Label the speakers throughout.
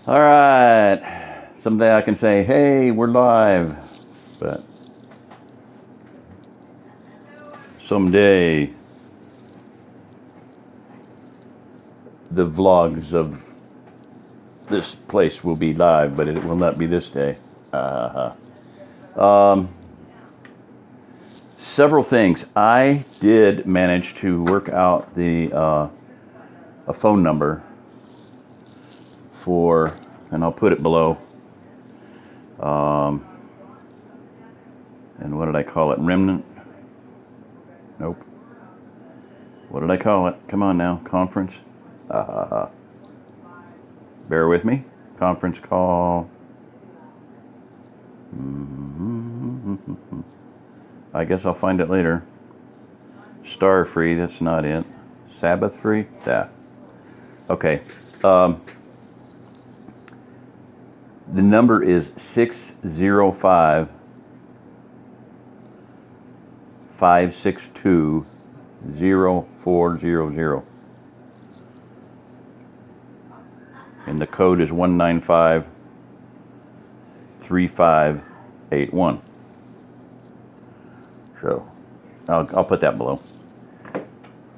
Speaker 1: All right. Someday I can say, hey, we're live. But someday the vlogs of this place will be live, but it will not be this day. Several things. I did manage to work out a phone number for, and I'll put it below. And what did I call it? Remnant? Nope. What did I call it? Come on now. Conference? Bear with me. Conference call. I guess I'll find it later. Star free, that's not it. Sabbath free? Yeah. Okay. The number is 605 562 0400. And the code is 195 3581. So I'll put that below.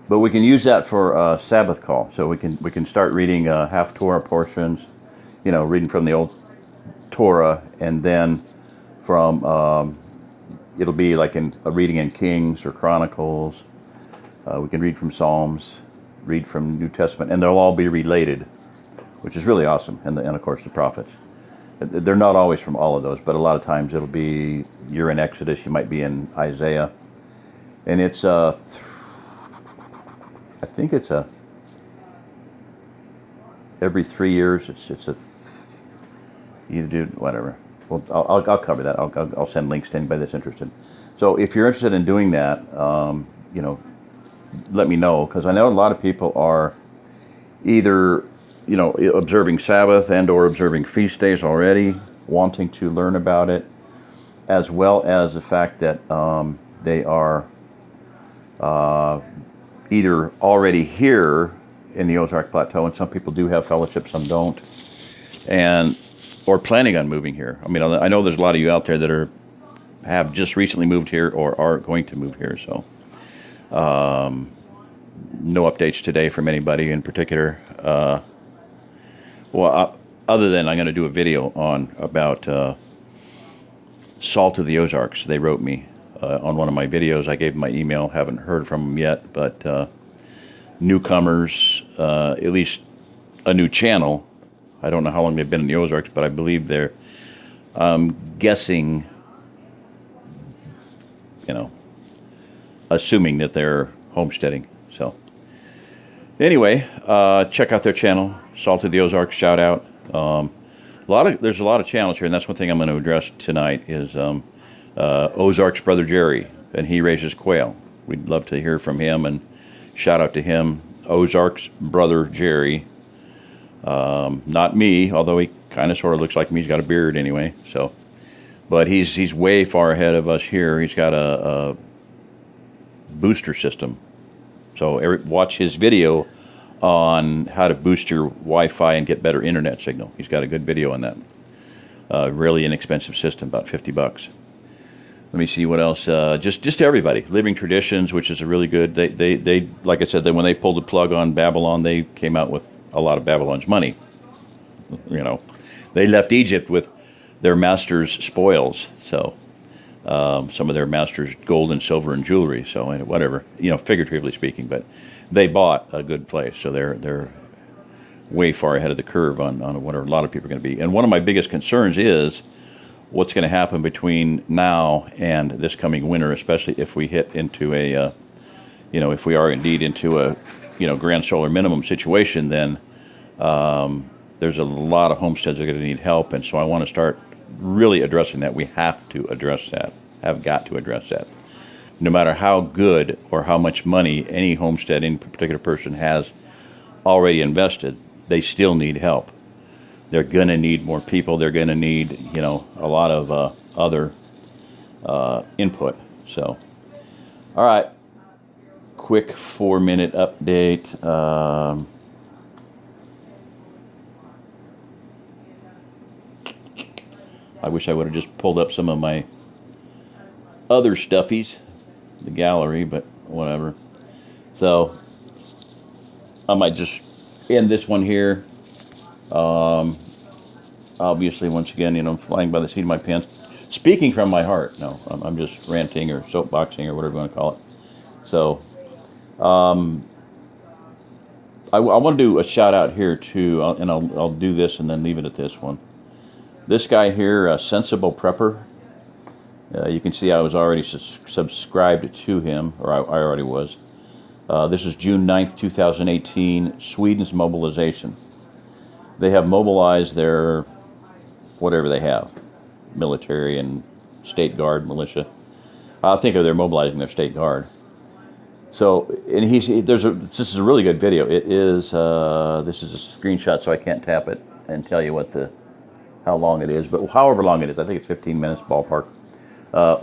Speaker 1: But we can use that for a Sabbath call. So we can start reading half Torah portions, reading from the old Torah, and then from it'll be like a reading in Kings or Chronicles. We can read from Psalms, read from New Testament, and they'll all be related, which is really awesome. And of course the prophets. They're not always from all of those, but a lot of times it'll be, you're in Exodus, you might be in Isaiah, and it's I think it's every 3 years. It's you do whatever. Well, I'll cover that. I'll send links to anybody that's interested. So if you're interested in doing that, let me know, because I know a lot of people are either observing Sabbath and or observing feast days already, wanting to learn about it, as well as the fact that they are either already here in the Ozark Plateau, and some people do have fellowship, some don't, or planning on moving here. I mean, I know there's a lot of you out there that have just recently moved here or are going to move here, so no updates today from anybody in particular. Other than I'm going to do a video about Salt of the Ozarks. They wrote me on one of my videos. I gave them my email. Haven't heard from them yet, but newcomers, at least a new channel. I don't know how long they've been in the Ozarks, but I believe they're, guessing, assuming that they're homesteading. So anyway, check out their channel, Salt of the Ozarks, Shoutout. There's a lot of channels here, and that's one thing I'm going to address tonight is Ozark's brother Jerry, and he raises quail. We'd love to hear from him, and shout out to him. Ozark's brother Jerry, not me, although he kind of sort of looks like me. He's got a beard anyway. So, but he's way far ahead of us here. He's got a booster system. So watch his video on how to boost your Wi-Fi and get better internet signal. He's got a good video on that. Really inexpensive system, about $50. Let me see what else. Just everybody. Living Traditions, which is a really good. They like I said, when they pulled the plug on Babylon, they came out with a lot of Babylon's money. They left Egypt with their master's spoils. So some of their master's gold and silver and jewelry. So whatever, figuratively speaking, but they bought a good place. So they're way far ahead of the curve on what a lot of people are going to be. And one of my biggest concerns is what's going to happen between now and this coming winter, especially if we hit into if we are indeed into a, grand solar minimum situation, then there's a lot of homesteads that are going to need help. And so I want to start really addressing that. We have to address that, have got to address that. No matter how good or how much money any homestead, any particular person has already invested, they still need help. They're going to need more people. They're going to need, a lot of other input. So, all right. Quick 4-minute update. I wish I would have just pulled up some of my other stuffies, the gallery, but whatever. So I might just end this one here. Obviously, once again, flying by the seat of my pants. Speaking from my heart. No, I'm just ranting or soapboxing or whatever you want to call it. So I want to do a shout out here too, and I'll do this and then leave it at this one. This guy here, Sensible Prepper. You can see I was already subscribed to him, or I already was. This is June 9th, 2018, Sweden's Mobilization. They have mobilized their, whatever they have, military and state guard, militia. I think they're mobilizing their state guard. So, and this is a really good video. It is, this is a screenshot, so I can't tap it and tell you how long it is, but however long it is, I think it's 15 minutes ballpark.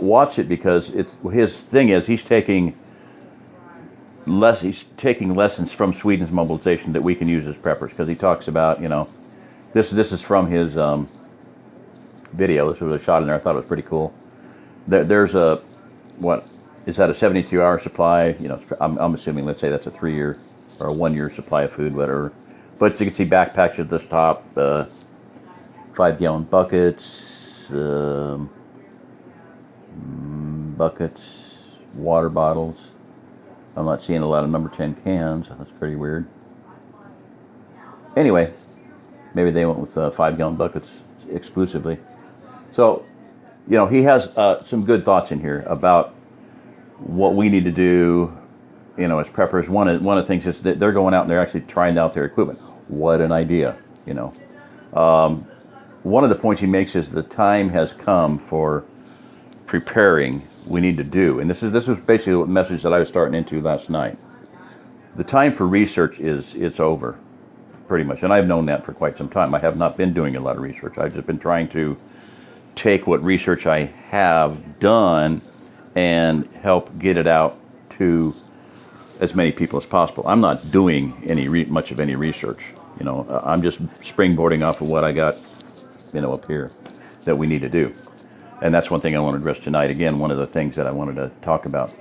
Speaker 1: Watch it because his thing is he's taking lessons from Sweden's mobilization that we can use as preppers, because he talks about, this is from his video. This was a shot in there. I thought it was pretty cool. There's a, what is that, a 72-hour supply? I'm assuming, let's say that's a 3-year or a 1-year supply of food, whatever. But you can see backpacks at this top, 5-gallon buckets, water bottles. I'm not seeing a lot of number 10 cans. That's pretty weird. Anyway, maybe they went with 5-gallon buckets exclusively. So, he has some good thoughts in here about what we need to do, as preppers. One of the things is that they're going out and they're actually trying out their equipment. What an idea, One of the points he makes is the time has come for preparing. We need to do, and this is basically the message that I was starting into last night. The time for research it's over, pretty much, and I've known that for quite some time. I have not been doing a lot of research. I've just been trying to take what research I have done and help get it out to as many people as possible. I'm not doing much of any research. I'm just springboarding off of what I got, up here that we need to do. And that's one thing I want to address tonight. Again, one of the things that I wanted to talk about.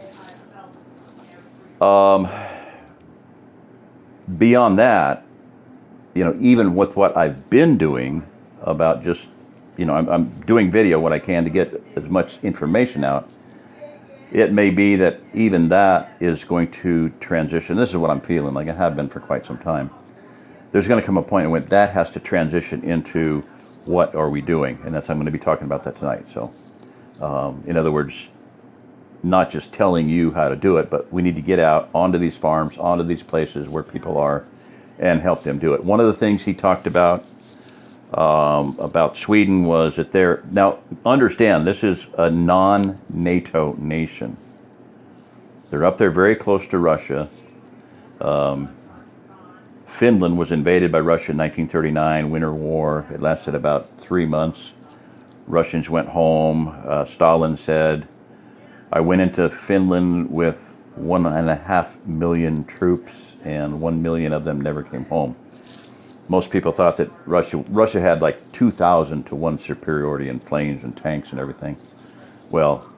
Speaker 1: Beyond that, even with what I've been doing about just, I'm doing video what I can to get as much information out. It may be that even that is going to transition. This is what I'm feeling like. I have been for quite some time. There's going to come a point when that has to transition into what are we doing? And I'm going to be talking about that tonight. So, in other words, not just telling you how to do it, but we need to get out onto these farms, onto these places where people are, and help them do it. One of the things he talked about Sweden was that now understand, this is a non-NATO nation. They're up there very close to Russia. Finland was invaded by Russia in 1939, Winter War. It lasted about 3 months. Russians went home. Stalin said, I went into Finland with 1.5 million troops, and 1 million of them never came home. Most people thought that Russia had like 2,000 to 1 superiority in planes and tanks and everything. Well,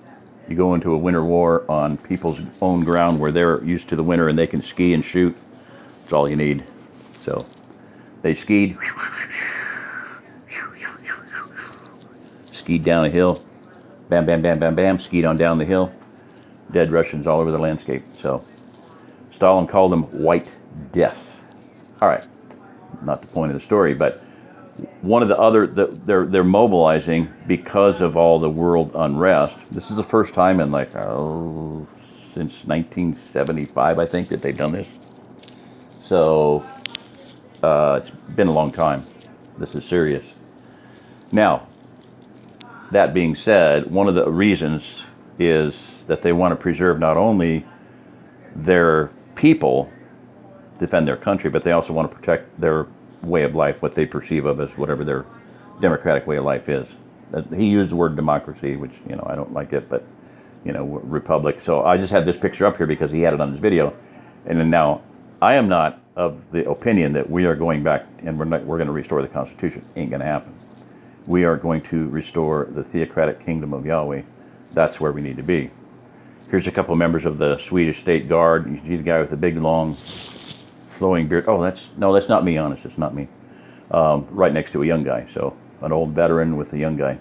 Speaker 1: you go into a winter war on people's own ground where they're used to the winter and they can ski and shoot. That's all you need. So they skied down a hill, bam, bam, bam, bam, bam, skied on down the hill. Dead Russians all over the landscape. So Stalin called them White Death. All right, not the point of the story, but one of the other, they're mobilizing because of all the world unrest. This is the first time in since 1975, I think, that they've done this. So it's been a long time. This is serious. Now, that being said, one of the reasons is that they want to preserve not only their people, defend their country, but they also want to protect their way of life, what they perceive of as whatever their democratic way of life is. He used the word democracy, which, I don't like it, but, republic. So I just had this picture up here because he had it on his video. And then now, I am not of the opinion that we are going back and we're going to restore the Constitution. Ain't going to happen. we are going to restore the theocratic kingdom of Yahweh. That's where we need to be. Here's a couple of members of the Swedish State Guard. You see the guy with the big, long, flowing beard. Oh, that's not me, honest. It's not me. Right next to a young guy. So an old veteran with a young guy.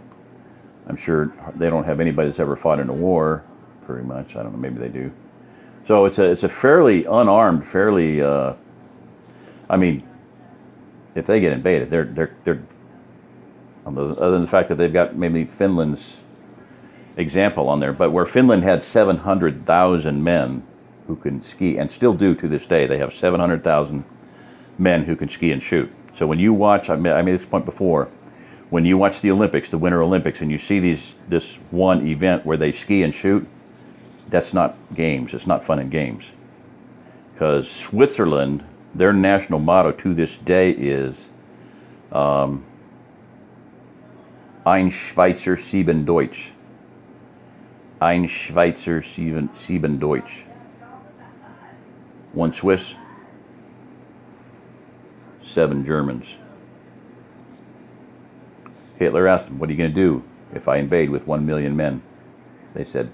Speaker 1: I'm sure they don't have anybody that's ever fought in a war, pretty much. I don't know, maybe they do. So it's a fairly unarmed, fairly, I mean, if they get invaded, they're other than the fact that they've got maybe Finland's example on there, but where Finland had 700,000 men who can ski, and still do to this day, they have 700,000 men who can ski and shoot. So when you watch, I made this point before, when you watch the Olympics, the Winter Olympics, and you see this one event where they ski and shoot, that's not games. It's not fun and games. Because Switzerland, their national motto to this day is Ein Schweizer, sieben Deutsch. Ein Schweizer, sieben Deutsch. One Swiss, 7 Germans. Hitler asked them, what are you going to do if I invade with 1 million men? They said,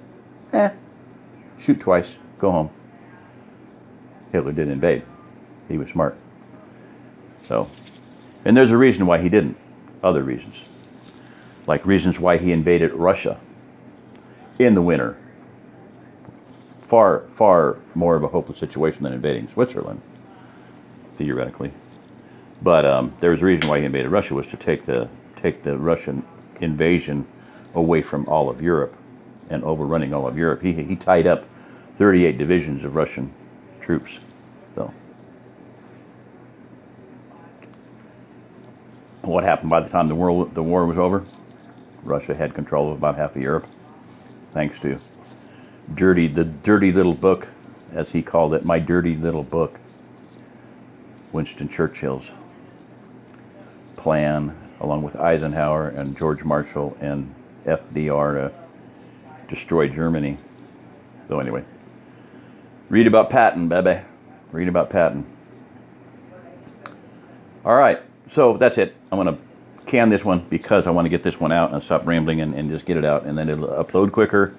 Speaker 1: shoot twice, go home. Hitler didn't invade. He was smart. So, and there's a reason why he didn't. Other reasons. Like reasons why he invaded Russia in the winter. Far, far more of a hopeless situation than invading Switzerland, theoretically. But there's a reason why he invaded Russia, was to take the Russian invasion away from all of Europe and overrunning all of Europe. He tied up 38 divisions of Russian troops. So what happened by the time the war was over? Russia had control of about half of Europe, thanks to the dirty little book, as he called it, my dirty little book, Winston Churchill's plan, along with Eisenhower and George Marshall and FDR, to destroy Germany. So anyway, read about Patton, baby. Read about Patton. All right, so that's it. I'm going to can this one because I want to get this one out and stop rambling and just get it out, and then it'll upload quicker.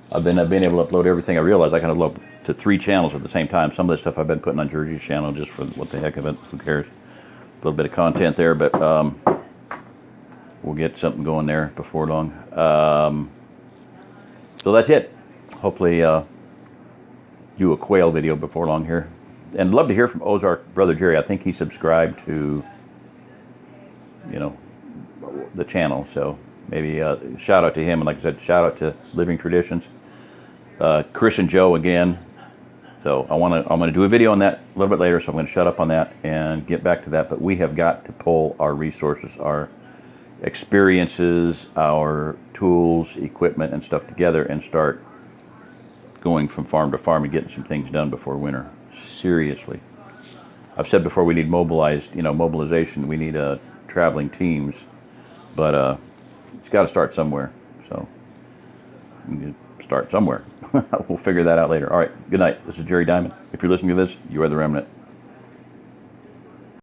Speaker 1: I've been able to upload everything. I realized I can upload to 3 channels at the same time. Some of the stuff I've been putting on Georgie's channel just for what the heck of it. Who cares? A little bit of content there, but we'll get something going there before long. So that's it. Hopefully do a quail video before long here. And love to hear from Ozark Brother Jerry. I think he subscribed to, the channel. So maybe shout out to him. And like I said, shout out to Living Traditions. Chris and Joe again. So I'm going to do a video on that a little bit later. So I'm going to shut up on that and get back to that. But we have got to pull our resources, our experiences, our tools, equipment, and stuff together and start going from farm to farm and getting some things done before winter. Seriously. I've said before, we need mobilization. We need traveling teams, but it's got to start somewhere. So we need to start somewhere. We'll figure that out later. All right. Good night. This is Jerry Diamond. If you're listening to this, you are the remnant.